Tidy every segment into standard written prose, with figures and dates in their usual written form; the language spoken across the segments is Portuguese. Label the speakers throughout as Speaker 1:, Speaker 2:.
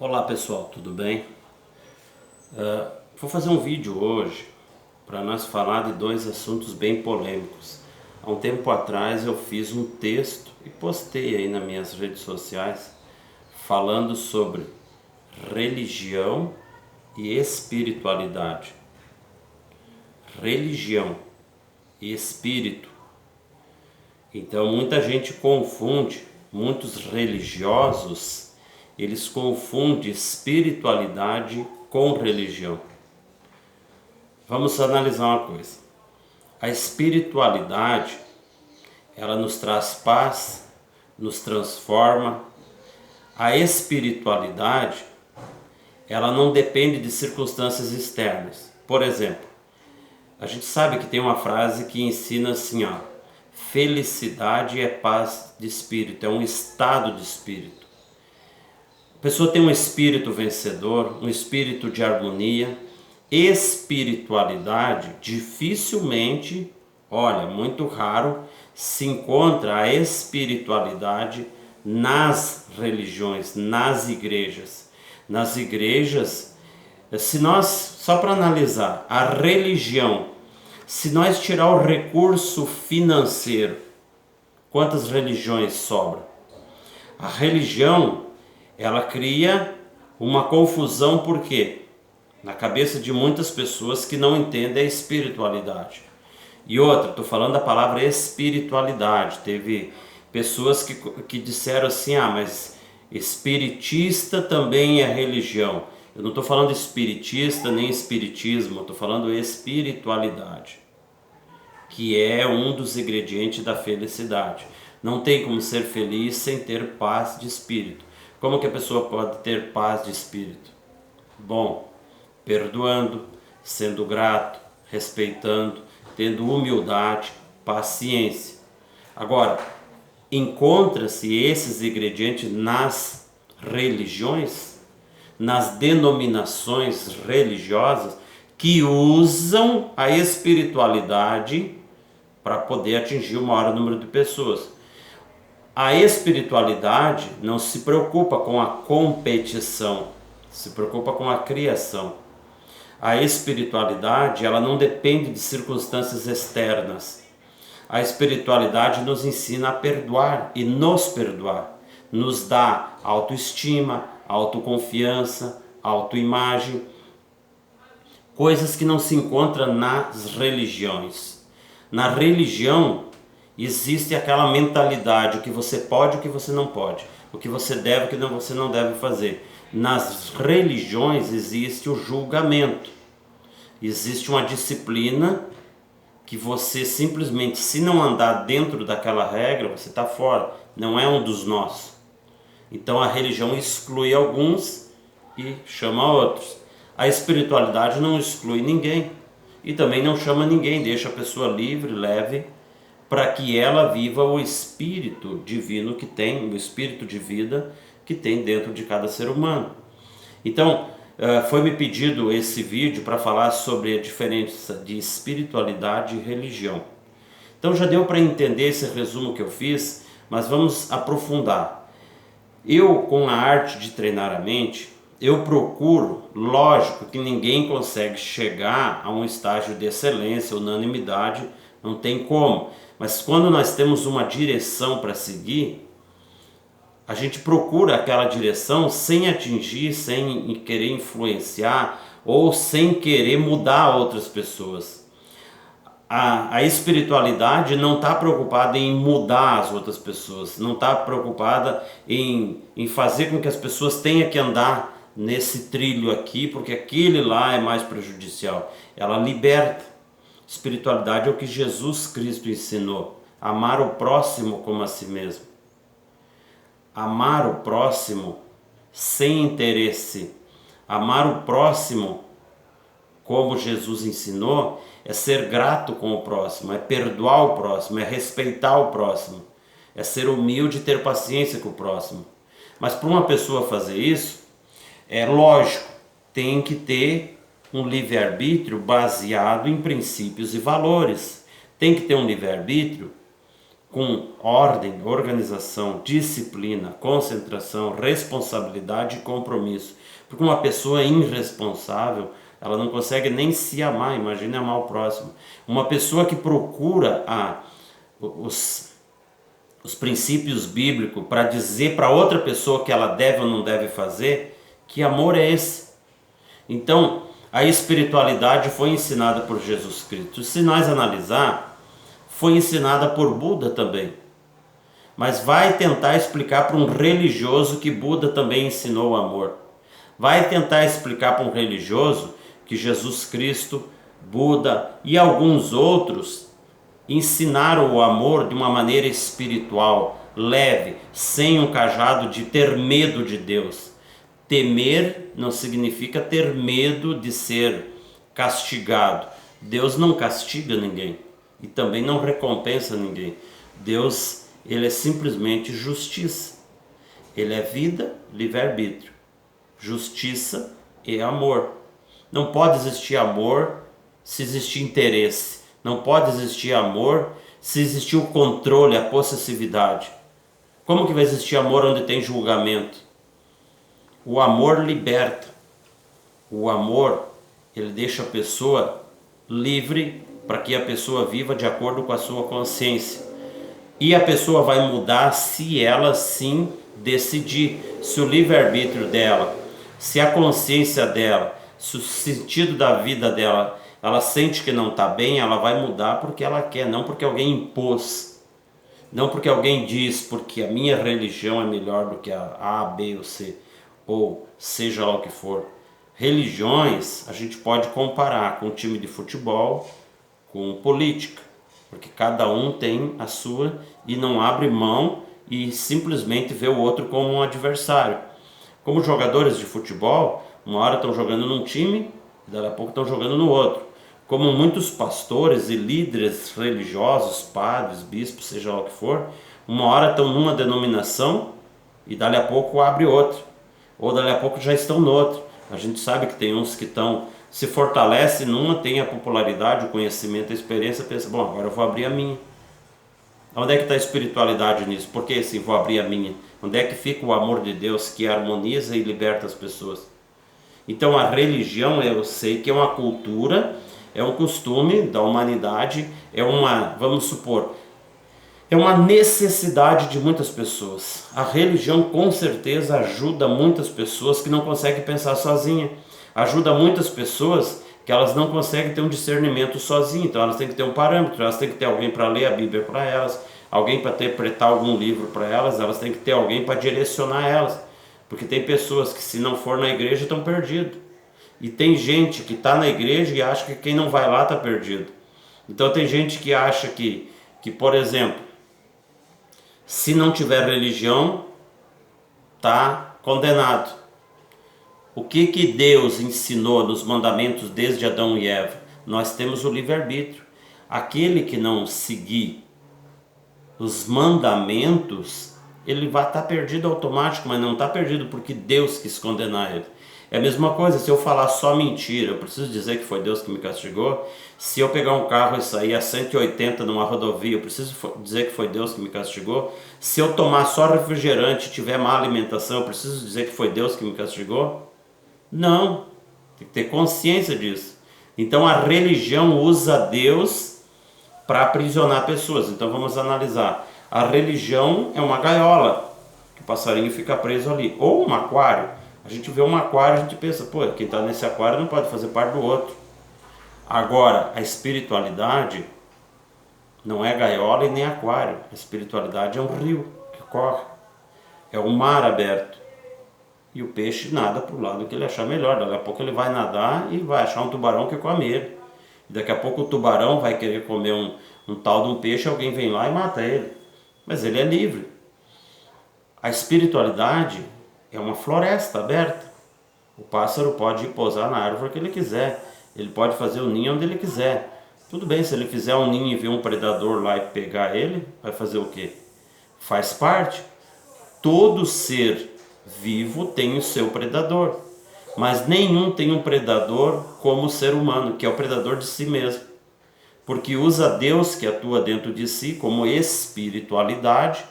Speaker 1: Olá pessoal, tudo bem? Vou fazer um vídeo hoje para nós falar de dois assuntos bem polêmicos. Há um tempo atrás eu fiz um texto e postei aí nas minhas redes sociais falando sobre religião e espiritualidade. Religião e espírito. Então muita gente confunde, muitos religiosos eles confundem espiritualidade com religião. Vamos analisar uma coisa. A espiritualidade, ela nos traz paz, nos transforma. A espiritualidade, ela não depende de circunstâncias externas. Por exemplo, a gente sabe que tem uma frase que ensina assim, ó: felicidade é paz de espírito, é um estado de espírito. A pessoa tem um espírito vencedor, um espírito de harmonia. Espiritualidade, dificilmente, olha, muito raro, se encontra a espiritualidade nas religiões, nas igrejas. Nas igrejas, se nós, só para analisar, a religião, se nós tirar o recurso financeiro, quantas religiões sobram? A religião, ela cria uma confusão, por quê? Na cabeça de muitas pessoas que não entendem a espiritualidade. E outra, estou falando da palavra espiritualidade. Teve pessoas que disseram assim, mas espiritista também é religião. Eu não estou falando espiritista nem espiritismo, estou falando espiritualidade, que é um dos ingredientes da felicidade. Não tem como ser feliz sem ter paz de espírito. Como que a pessoa pode ter paz de espírito? Bom, perdoando, sendo grato, respeitando, tendo humildade, paciência. Agora, encontra-se esses ingredientes nas religiões, nas denominações religiosas que usam a espiritualidade para poder atingir o maior número de pessoas. A espiritualidade não se preocupa com a competição, se preocupa com a criação. A espiritualidade, ela não depende de circunstâncias externas. A espiritualidade nos ensina a perdoar e nos perdoar. Nos dá autoestima, autoconfiança, autoimagem. Coisas que não se encontram nas religiões. Na religião, existe aquela mentalidade, o que você pode e o que você não pode, o que você deve e o que você não deve fazer. Nas religiões existe o julgamento, existe uma disciplina que você simplesmente, se não andar dentro daquela regra, você está fora, não é um dos nós. Então a religião exclui alguns e chama outros. A espiritualidade não exclui ninguém e também não chama ninguém, deixa a pessoa livre, leve, para que ela viva o espírito divino que tem, o espírito de vida que tem dentro de cada ser humano. Então, foi-me pedido esse vídeo para falar sobre a diferença de espiritualidade e religião. Então já deu para entender esse resumo que eu fiz, mas vamos aprofundar. Eu, com a arte de treinar a mente, eu procuro, lógico que ninguém consegue chegar a um estágio de excelência, unanimidade, não tem como. Mas quando nós temos uma direção para seguir, a gente procura aquela direção sem atingir, sem querer influenciar ou sem querer mudar outras pessoas. A espiritualidade não está preocupada em mudar as outras pessoas, não está preocupada em fazer com que as pessoas tenham que andar nesse trilho aqui, porque aquele lá é mais prejudicial. Ela liberta. Espiritualidade é o que Jesus Cristo ensinou: amar o próximo como a si mesmo. Amar o próximo sem interesse. Amar o próximo como Jesus ensinou é ser grato com o próximo, é perdoar o próximo, é respeitar o próximo, é ser humilde e ter paciência com o próximo. Mas para uma pessoa fazer isso, é lógico, tem que ter um livre-arbítrio baseado em princípios e valores. Tem que ter um livre-arbítrio com ordem, organização, disciplina, concentração, responsabilidade e compromisso. Porque uma pessoa irresponsável, ela não consegue nem se amar, imagine amar o próximo. Uma pessoa que procura os princípios bíblicos para dizer para outra pessoa que ela deve ou não deve fazer, que amor é esse? Então, a espiritualidade foi ensinada por Jesus Cristo. Se nós analisar, foi ensinada por Buda também. Mas vai tentar explicar para um religioso que Buda também ensinou o amor. Vai tentar explicar para um religioso que Jesus Cristo, Buda e alguns outros ensinaram o amor de uma maneira espiritual, leve, sem um cajado de ter medo de Deus. Temer não significa ter medo de ser castigado. Deus não castiga ninguém e também não recompensa ninguém. Deus, ele é simplesmente justiça. Ele é vida, livre-arbítrio. Justiça e amor. Não pode existir amor se existir interesse. Não pode existir amor se existir o controle, a possessividade. Como que vai existir amor onde tem julgamento? O amor liberta. O amor, ele deixa a pessoa livre para que a pessoa viva de acordo com a sua consciência. E a pessoa vai mudar se ela sim decidir. Se o livre-arbítrio dela, se a consciência dela, se o sentido da vida dela, ela sente que não está bem, ela vai mudar porque ela quer, não porque alguém impôs. Não porque alguém diz, porque a minha religião é melhor do que a B ou C, ou seja lá o que for. Religiões a gente pode comparar com um time de futebol, com política, porque cada um tem a sua e não abre mão e simplesmente vê o outro como um adversário. Como jogadores de futebol, uma hora estão jogando num time, daqui a pouco estão jogando no outro. Como muitos pastores e líderes religiosos, padres, bispos, seja lá o que for, uma hora estão numa denominação e dali a pouco abre outra, ou dali a pouco já estão no outro. A gente sabe que tem uns que estão, se fortalece numa, tem a popularidade, o conhecimento, a experiência, pensa, bom, agora eu vou abrir a minha. Onde é que está a espiritualidade nisso? Por que assim, vou abrir a minha? Onde é que fica o amor de Deus que harmoniza e liberta as pessoas? Então a religião, eu sei que é uma cultura, é um costume da humanidade, é uma, vamos supor, é uma necessidade de muitas pessoas. A religião com certeza ajuda muitas pessoas que não conseguem pensar sozinha. Ajuda muitas pessoas que elas não conseguem ter um discernimento sozinhas. Então elas têm que ter um parâmetro, elas têm que ter alguém para ler a Bíblia para elas, alguém para interpretar algum livro para elas, elas têm que ter alguém para direcionar elas. Porque tem pessoas que se não for na igreja estão perdidos. E tem gente que está na igreja e acha que quem não vai lá está perdido. Então tem gente que acha que, por exemplo, se não tiver religião, está condenado. O que Deus ensinou nos mandamentos desde Adão e Eva? Nós temos o livre-arbítrio. Aquele que não seguir os mandamentos, ele vai estar perdido automático, mas não está perdido porque Deus quis condenar ele. É a mesma coisa, se eu falar só mentira, eu preciso dizer que foi Deus que me castigou. Se eu pegar um carro e sair a 180 numa rodovia, eu preciso dizer que foi Deus que me castigou. Se eu tomar só refrigerante e tiver má alimentação, eu preciso dizer que foi Deus que me castigou? Não, tem que ter consciência disso. Então a religião usa Deus para aprisionar pessoas. Então vamos analisar. A religião é uma gaiola, que o passarinho fica preso ali, ou um aquário. A gente vê um aquário, a gente pensa, pô, quem está nesse aquário não pode fazer parte do outro. Agora, a espiritualidade não é gaiola e nem aquário. A espiritualidade é um rio que corre, é um mar aberto. E o peixe nada para o lado que ele achar melhor. Daqui a pouco ele vai nadar e vai achar um tubarão que come ele. E daqui a pouco o tubarão vai querer comer um tal de um peixe, alguém vem lá e mata ele. Mas ele é livre. A espiritualidade é uma floresta aberta. O pássaro pode ir pousar na árvore que ele quiser. Ele pode fazer o ninho onde ele quiser. Tudo bem, se ele fizer um ninho e ver um predador lá e pegar ele, vai fazer o quê? Faz parte. Todo ser vivo tem o seu predador. Mas nenhum tem um predador como o ser humano, que é o predador de si mesmo. porque usa Deus que atua dentro de si como espiritualidade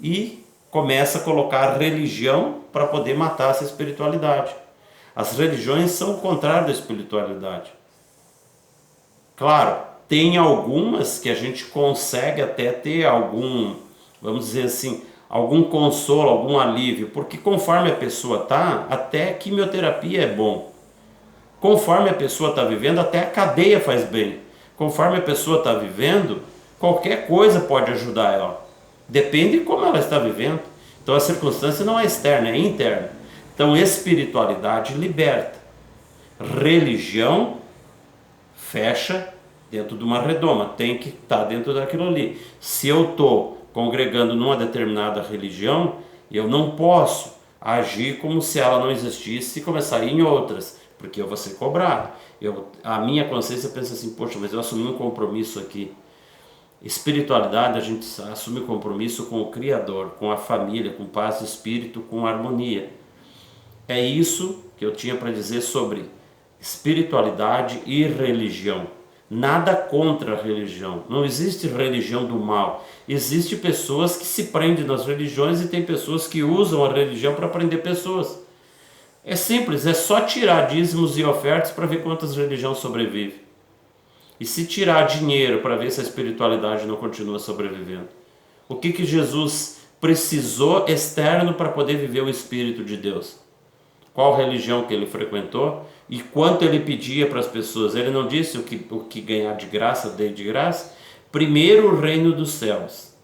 Speaker 1: e começa a colocar religião para poder matar essa espiritualidade. As religiões são o contrário da espiritualidade. Claro, tem algumas que a gente consegue até ter algum, vamos dizer assim, algum consolo, algum alívio, porque conforme a pessoa está, até quimioterapia é bom. Conforme a pessoa está vivendo, até a cadeia faz bem. Conforme a pessoa está vivendo, qualquer coisa pode ajudar ela. Depende de como ela está vivendo. Então a circunstância não é externa, é interna. Então espiritualidade liberta. Religião fecha dentro de uma redoma, tem que estar dentro daquilo ali. Se eu estou congregando numa determinada religião, eu não posso agir como se ela não existisse e começar a ir em outras, porque eu vou ser cobrado. A minha consciência pensa assim, poxa, mas eu assumi um compromisso aqui. Espiritualidade, a gente assume compromisso com o Criador, com a família, com paz de espírito, com harmonia. É isso que eu tinha para dizer sobre espiritualidade e religião. Nada contra a religião. Não existe religião do mal. Existem pessoas que se prendem nas religiões e tem pessoas que usam a religião para prender pessoas. É simples, é só tirar dízimos e ofertas para ver quantas religiões sobrevivem. E se tirar dinheiro para ver se a espiritualidade não continua sobrevivendo. O que Jesus precisou externo para poder viver o Espírito de Deus? Qual religião que ele frequentou e quanto ele pedia para as pessoas? Ele não disse o que ganhar de graça, dei de graça. Primeiro o reino dos céus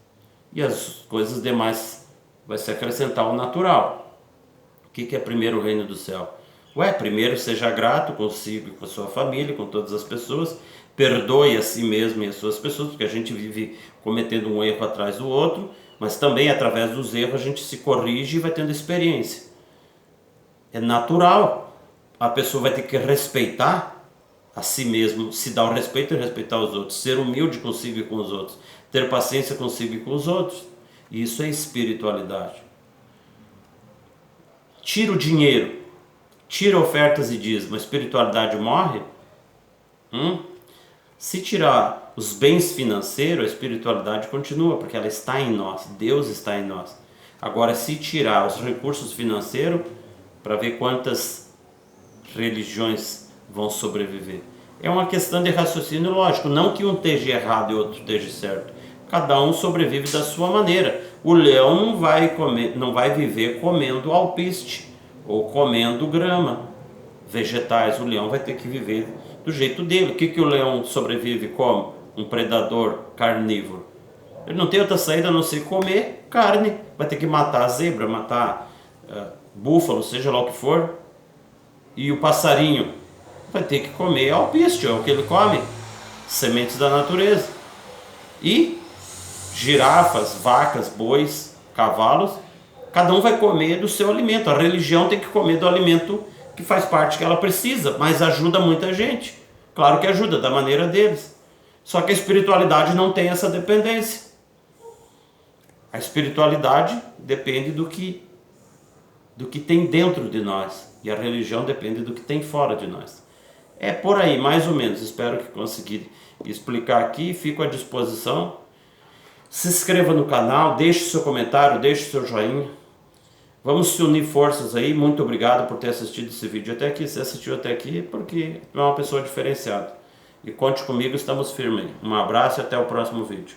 Speaker 1: e as coisas demais vai se acrescentar ao natural. O que é primeiro o reino do céu? Primeiro seja grato consigo e com a sua família, com todas as pessoas, perdoe a si mesmo e as suas pessoas, porque a gente vive cometendo um erro atrás do outro, mas também através dos erros a gente se corrige e vai tendo experiência. É natural, a pessoa vai ter que respeitar a si mesmo, se dar o respeito e respeitar os outros, ser humilde consigo e com os outros, ter paciência consigo e com os outros. Isso é espiritualidade. Tira o dinheiro, tira ofertas e dízimo, a espiritualidade morre? Se tirar os bens financeiros, a espiritualidade continua, porque ela está em nós, Deus está em nós. Agora, se tirar os recursos financeiros, para ver quantas religiões vão sobreviver. É uma questão de raciocínio lógico, não que um esteja errado e outro esteja certo. Cada um sobrevive da sua maneira. O leão não vai viver comendo alpiste ou comendo grama, vegetais. O leão vai ter que viver do jeito dele. O que o leão sobrevive como? Um predador carnívoro. Ele não tem outra saída a não ser comer carne. Vai ter que matar a zebra, matar búfalo, seja lá o que for. E o passarinho vai ter que comer alpiste, é o que ele come, sementes da natureza. E girafas, vacas, bois, cavalos, cada um vai comer do seu alimento. A religião tem que comer do alimento que faz parte que ela precisa, mas ajuda muita gente. Claro que ajuda, da maneira deles. Só que a espiritualidade não tem essa dependência. A espiritualidade depende do que tem dentro de nós. E a religião depende do que tem fora de nós. É por aí, mais ou menos. Espero que consegui explicar aqui. Fico à disposição. Se inscreva no canal, deixe seu comentário, deixe seu joinha. Vamos se unir forças aí. Muito obrigado por ter assistido esse vídeo até aqui. Se assistiu até aqui é porque é uma pessoa diferenciada. E conte comigo, estamos firmes. Um abraço e até o próximo vídeo.